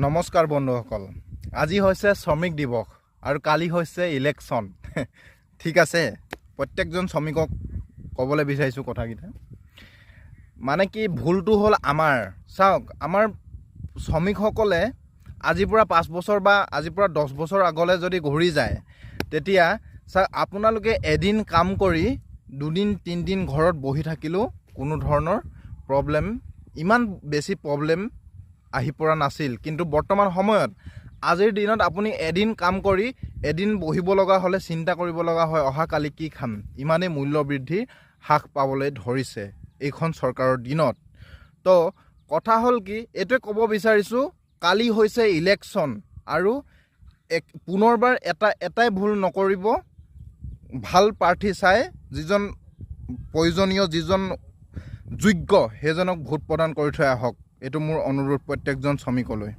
নমস্কাৰ বন্ধুসকল, আজি হৈছে শ্ৰমিক দিৱস আৰু কালি হৈছে ইলেকশ্যন। ঠিক আছে, প্ৰত্যেকজন শ্ৰমিকক ক'বলৈ বিচাৰিছোঁ কথাকেইটা। মানে কি ভুলটো হ'ল আমাৰ, চাওক আমাৰ শ্ৰমিকসকলে আজিৰ পৰা 5 বছৰ বা আজিৰ পৰা 10 বছৰ আগলৈ যদি ঘূৰি যায়, তেতিয়া চাওক আপোনালোকে এদিন কাম কৰি 2 দিন 3 দিন ঘৰত বহি থাকিলেও কোনো ধৰণৰ প্ৰব্লেম, ইমান বেছি প্ৰব্লেম আহি পৰা নাছিল। কিন্তু বৰ্তমান সময়ত আজিৰ দিনত আপুনি এদিন কাম কৰি এদিন বহিব লগা হ'লে চিন্তা কৰিব লগা হয় অহাকালি কি খাম। ইমানেই মূল্য বৃদ্ধি হ্ৰাস পাবলৈ ধৰিছে এইখন চৰকাৰৰ দিনত। তো কথা হ'ল কি, এইটোৱে ক'ব বিচাৰিছোঁ, কালি হৈছে ইলেকশ্যন আৰু পুনৰবাৰ এটাই ভুল নকৰিব, ভাল প্ৰাৰ্থী চাই যিজন প্ৰয়োজনীয়, যিজন যোগ্য সেইজনক ভোট প্ৰদান কৰি থৈ আহক। এইটো মোৰ অনুৰোধ প্ৰত্যেকজন শ্ৰমিকলৈ।